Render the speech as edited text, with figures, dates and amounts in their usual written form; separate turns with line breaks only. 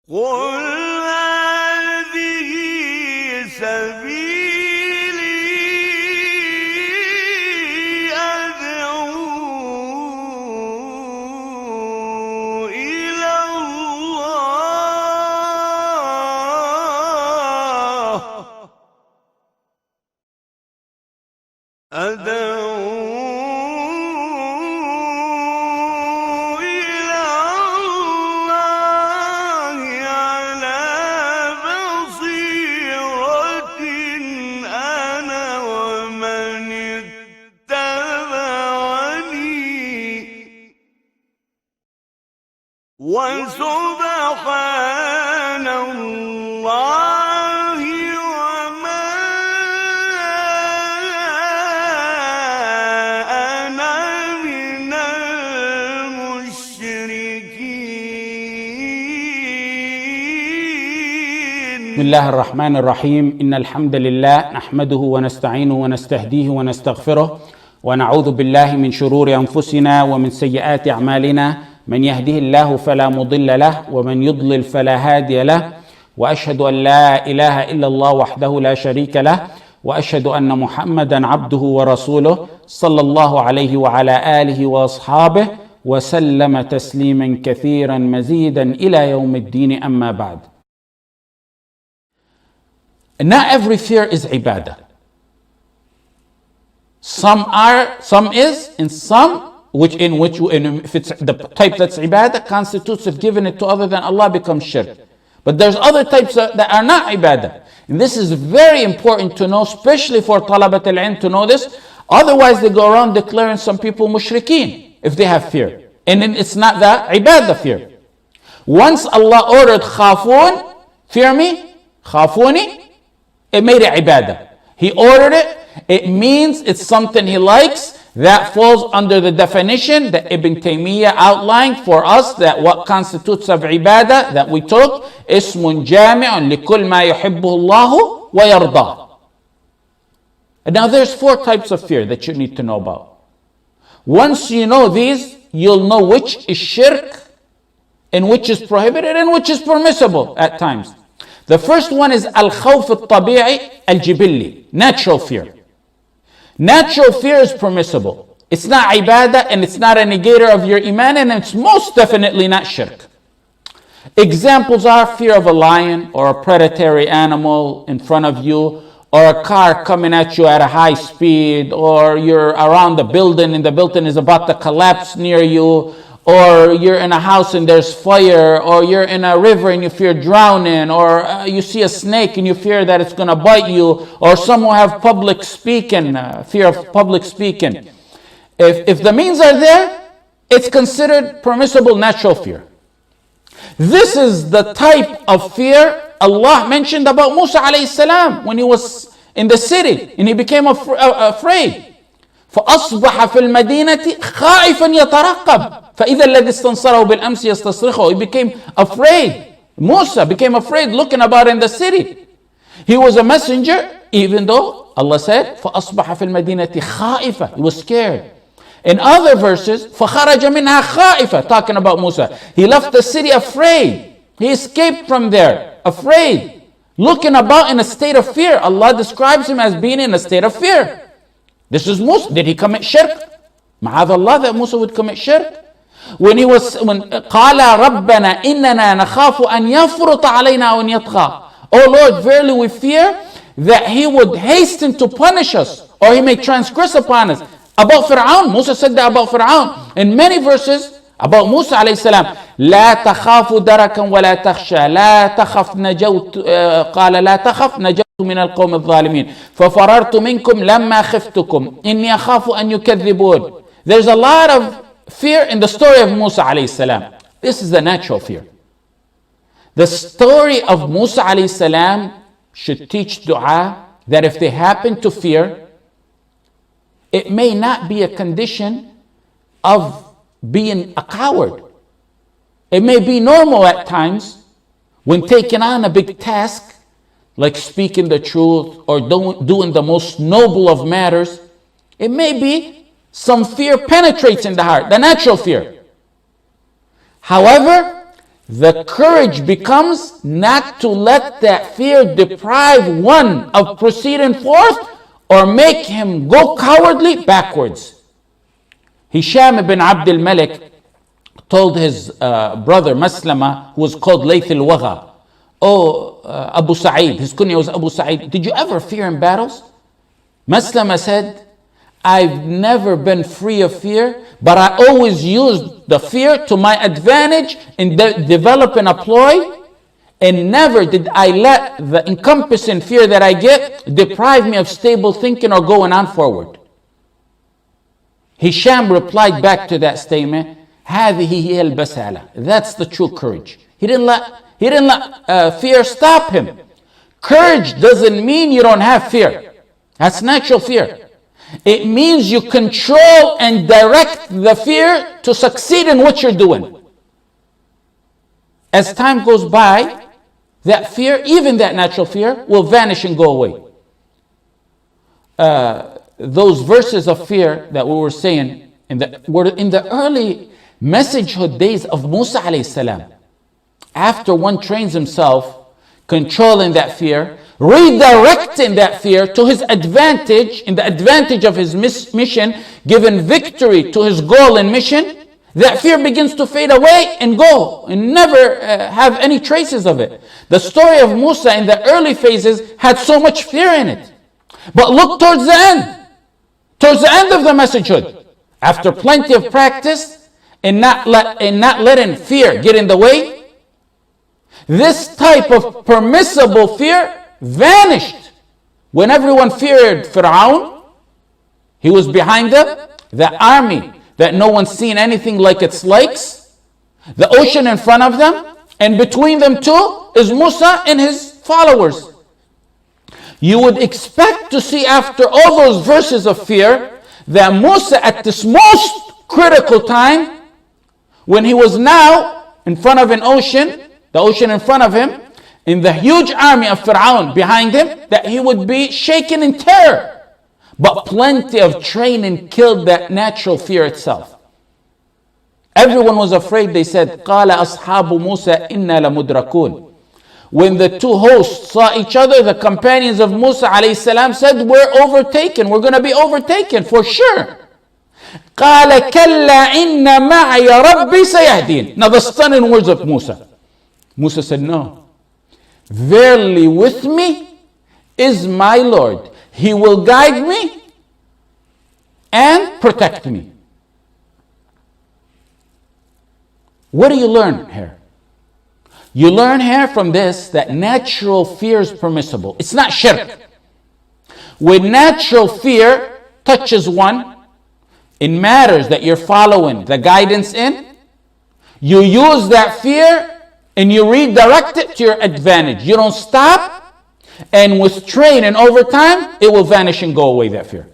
قل هذه سبيلي أدعو إلى الله على بصيرة أنا ومن اتبعني وسبحان الله وما أنا من المشركين.
بسم الله الرحمن الرحيم. إن الحمد لله نحمده ونستعينه ونستهديه ونستغفره ونعوذ بالله من شرور أنفسنا ومن سيئات أعمالنا. من يهده الله فلا مضل له ومن يضلل فلا هادي له، وأشهد أن لا إله إلا الله وحده لا شريك له، وأشهد أن محمدا عبده ورسوله صلى الله عليه وعلى آله وأصحابه وسلم تسليما كثيرا مزيدا إلى يوم الدين. أما بعد. Not every fear is ibadah. Some is, and some if it's the type that's ibadah, constitutes of giving it to other than Allah becomes shirk. But there's other types that are not ibadah. And this is very important to know, especially for talabat al-ilm to know this. Otherwise they go around declaring some people mushrikeen if they have fear. And then it's not the ibadah fear. Once Allah ordered khafun, fear me, khafuni, it made it ibadah. He ordered it. It means it's something He likes. That falls under the definition that Ibn Taymiyyah outlined for us, that what constitutes of ibadah that we took, ismun jami'un likul ma yuhibbuhu Allahu wa yardah. And now there's 4 types of fear that you need to know about. Once you know these, you'll know which is shirk and which is prohibited and which is permissible at times. The first one is al-khawf al-tabi'i al-jibilli, natural fear. Natural fear is permissible. It's not ibadah and it's not a negator of your iman, and it's most definitely not shirk. Examples are fear of a lion or a predatory animal in front of you, or a car coming at you at a high speed, or you're around a building and the building is about to collapse near you, or you're in a house and there's fire, or you're in a river and you fear drowning, or you see a snake and you fear that it's going to bite you, or some who have public speaking, fear of public speaking. If the means are there, it's considered permissible natural fear. This is the type of fear Allah mentioned about Musa alayhi salam when he was in the city and he became afraid. فأصبح في المدينة خائفا يترقب فإذا الذي استنصره بالأمس يستصرخه. He became afraid. Musa became afraid looking about in the city. He was a messenger, even though Allah said فأصبح في المدينة خائفا. He was scared. In other verses, فخرج منها خائفا, talking about Musa. He left the city afraid. He escaped from there afraid, looking about in a state of fear. Allah describes him as being in a state of fear. This is Musa. Did he commit shirk? Ma'adh Allah that Musa would commit shirk. When قال ربنا إننا نخاف أن يفرط علينا وأن يطغى. Oh Lord, verily we fear that he would hasten to punish us, or he may transgress upon us. About Fir'aun, Musa said that about Fir'aun. In many verses about Musa alayhi salam, لا تخاف دركا ولا تخشى لا تخف نجوت قال لا تخف نجوت من القوم الظالمين ففررت منكم لما خفتكم إني أخاف أن يكذبون. There's a lot of fear in the story of Musa alayhi salam. This is the natural fear. The story of Musa alayhi salam should teach dua that if they happen to fear, it may not be a condition of being a coward. It may be normal at times when taking on a big task, like speaking the truth or doing the most noble of matters. It may be some fear penetrates in the heart, the natural fear. However, the courage becomes not to let that fear deprive one of proceeding forth or make him go cowardly backwards. Hisham ibn Abd al-Malik told his brother Maslama, who was called Layth al-Wagha, Abu Sa'id, his kunya was Abu Sa'id, did you ever fear in battles? Maslama said, I've never been free of fear, but I always used the fear to my advantage in developing a ploy, and never did I let the encompassing fear that I get deprive me of stable thinking or going on forward. Hisham replied back to that statement, هذه هي البسالة. That's the true courage. He didn't let fear stop him. Courage doesn't mean you don't have fear. That's natural fear. It means you control and direct the fear to succeed in what you're doing. As time goes by, that fear, even that natural fear, will vanish and go away. Those verses of fear that we were saying were in the early messagehood days of Musa alayhi salam. After one trains himself, controlling that fear, redirecting that fear to his advantage, in the advantage of his mission, giving victory to his goal and mission, that fear begins to fade away and go and never have any traces of it. The story of Musa in the early phases had so much fear in it. But look towards the end of the messagehood, after plenty of practice and not letting fear get in the way, this type of permissible fear vanished. When everyone feared Fir'aun, he was behind them, the army that no one's seen anything like its likes, the ocean in front of them, and between them two is Musa and his followers. You would expect to see, after all those verses of fear, that Musa at this most critical time, when he was now in front of an ocean, the ocean in front of him, in the huge army of Fir'aun behind him, that he would be shaken in terror. But plenty of training killed that natural fear itself. Everyone was afraid. They said, قَالَ أَصْحَابُ مُوسَى إِنَّا لَمُدْرَكُونَ. When the two hosts saw each other, the companions of Musa alayhi salam said, we're overtaken. We're going to be overtaken for sure. قَالَ كَلَّا إِنَّ مَعَيَ رَبِّي سَيَهْدِينَ. Now the stunning words of Musa. Musa said, no. Verily with me is my Lord. He will guide me and protect me. What do you learn here? You learn here from this that natural fear is permissible. It's not shirk. When natural fear touches one in matters that you're following the guidance in, you use that fear and you redirect it to your advantage. You don't stop, and with training over time, it will vanish and go away, that fear.